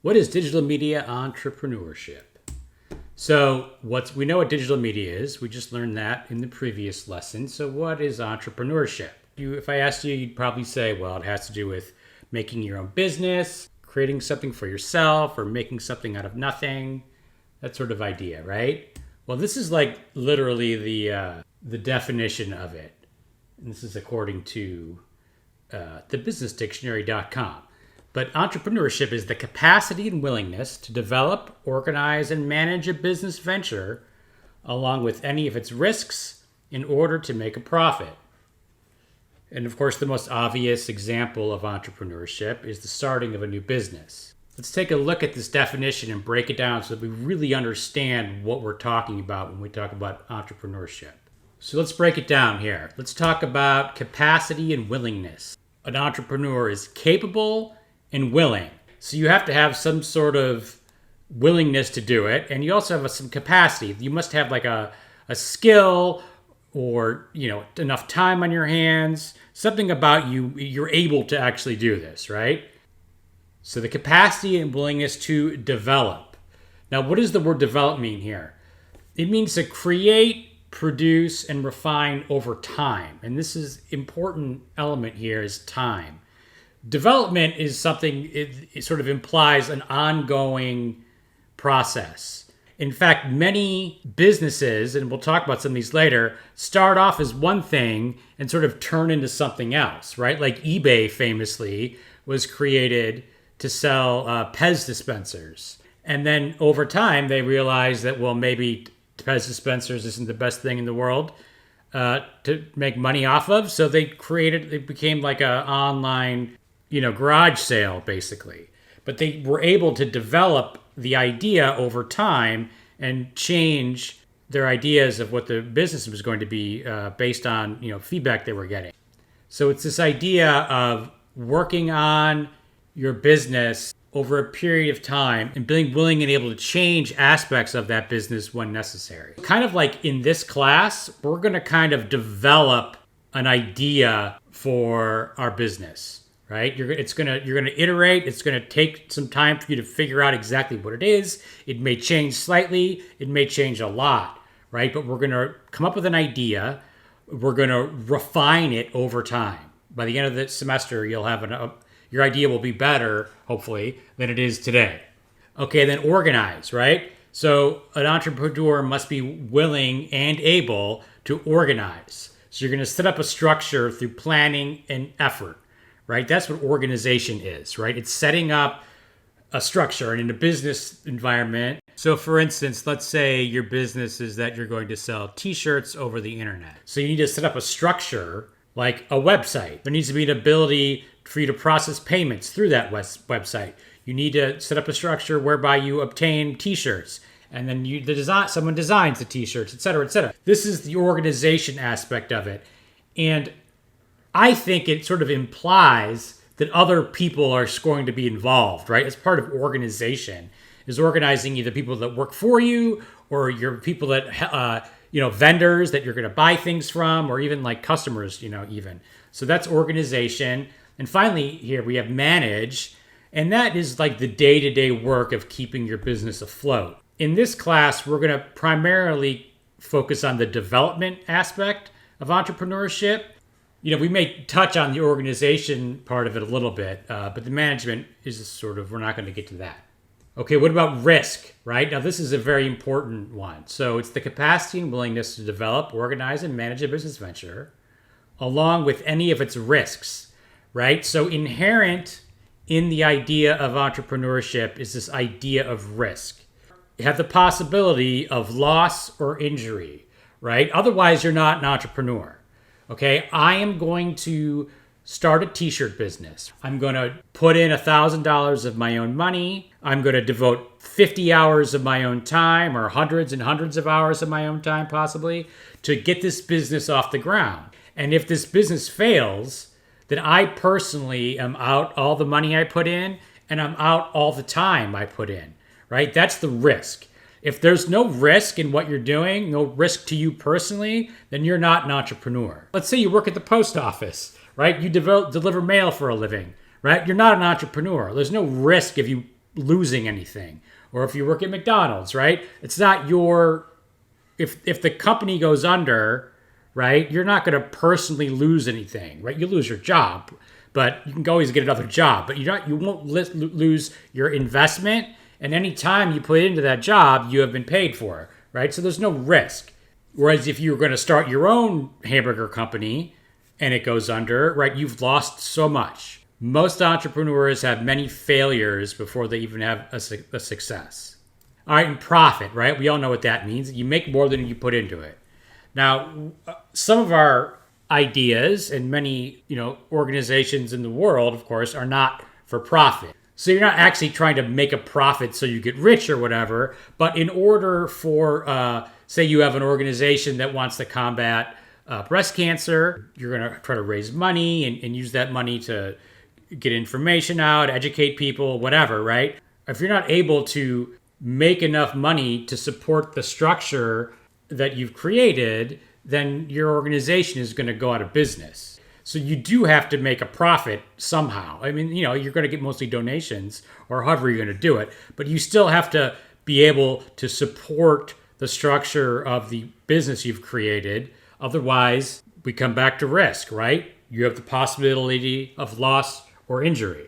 What is digital media entrepreneurship? So we know what digital media is. We just learned that in the previous lesson. So what is entrepreneurship? If I asked you, you'd probably say, well, it has to do with making your own business, creating something for yourself, or making something out of nothing. That sort of idea, right? Well, this is like literally the definition of it. And this is according to thebusinessdictionary.com. But entrepreneurship is the capacity and willingness to develop, organize, and manage a business venture along with any of its risks in order to make a profit. And of course, the most obvious example of entrepreneurship is the starting of a new business. Let's take a look at this definition and break it down so that we really understand what we're talking about when we talk about entrepreneurship. So let's break it down here. Let's talk about capacity and willingness. An entrepreneur is capable and willing. So you have to have some sort of willingness to do it, and you also have some capacity. You must have like a skill or enough time on your hands, something about you're able to actually do this, right? So the capacity and willingness to develop. Now, what does the word develop mean here? It means to create, produce, and refine over time. And this is important element here is time. Development is something, it sort of implies an ongoing process. In fact, many businesses, and we'll talk about some of these later, start off as one thing and sort of turn into something else, right? Like eBay famously was created to sell Pez dispensers. And then over time, they realized that, well, maybe Pez dispensers isn't the best thing in the world to make money off of. So it became like an online garage sale, basically. But they were able to develop the idea over time and change their ideas of what the business was going to be based on, feedback they were getting. So it's this idea of working on your business over a period of time and being willing and able to change aspects of that business when necessary. Kind of like in this class, we're going to kind of develop an idea for our business. Right? You're going to iterate. It's going to take some time for you to figure out exactly what it is. It may change slightly. It may change a lot, right? But we're going to come up with an idea. We're going to refine it over time. By the end of the semester, you'll have your idea will be better, hopefully, than it is today. Okay, then organize, right? So an entrepreneur must be willing and able to organize. So you're going to set up a structure through planning and effort. Right? That's what organization is, right? It's setting up a structure and in a business environment. So for instance, let's say your business is that you're going to sell t-shirts over the internet. So you need to set up a structure like a website. There needs to be an ability for you to process payments through that website. You need to set up a structure whereby you obtain t-shirts and then someone designs the t-shirts, et cetera, et cetera. This is the organization aspect of it. And I think it sort of implies that other people are going to be involved, right? As part of organization is organizing either people that work for you or your people that, vendors that you're going to buy things from, or even like customers, even. So that's organization. And finally, here we have manage. And that is like the day-to-day work of keeping your business afloat. In this class, we're going to primarily focus on the development aspect of entrepreneurship. We may touch on the organization part of it a little bit, but the management is we're not going to get to that. Okay, what about risk, right? Now, this is a very important one. So it's the capacity and willingness to develop, organize, and manage a business venture, along with any of its risks, right? So inherent in the idea of entrepreneurship is this idea of risk. You have the possibility of loss or injury, right? Otherwise, you're not an entrepreneur. Okay, I am going to start a t-shirt business. I'm going to put in $1,000 of my own money. I'm going to devote 50 hours of my own time, or hundreds and hundreds of hours of my own time possibly, to get this business off the ground. And if this business fails, then I personally am out all the money I put in, and I'm out all the time I put in, right? That's the risk. If there's no risk in what you're doing, no risk to you personally, then you're not an entrepreneur. Let's say you work at the post office, right? You deliver mail for a living, right? You're not an entrepreneur. There's no risk if you losing anything. Or if you work at McDonald's, right? It's not your, if the company goes under, right, you're not going to personally lose anything, right? You lose your job, but you can always get another job. But you won't lose your investment, and any time you put into that job, you have been paid for, right? So there's no risk. Whereas if you're going to start your own hamburger company and it goes under, right, you've lost so much. Most entrepreneurs have many failures before they even have a success. All right, and profit, right? We all know what that means. You make more than you put into it. Now, some of our ideas and many, organizations in the world, of course, are not for profit. So you're not actually trying to make a profit so you get rich or whatever. But in order for, say you have an organization that wants to combat breast cancer, you're going to try to raise money and use that money to get information out, educate people, whatever, right? If you're not able to make enough money to support the structure that you've created, then your organization is going to go out of business. So you do have to make a profit somehow. I mean, you're going to get mostly donations or however you're going to do it, but you still have to be able to support the structure of the business you've created. Otherwise, we come back to risk, right? You have the possibility of loss or injury.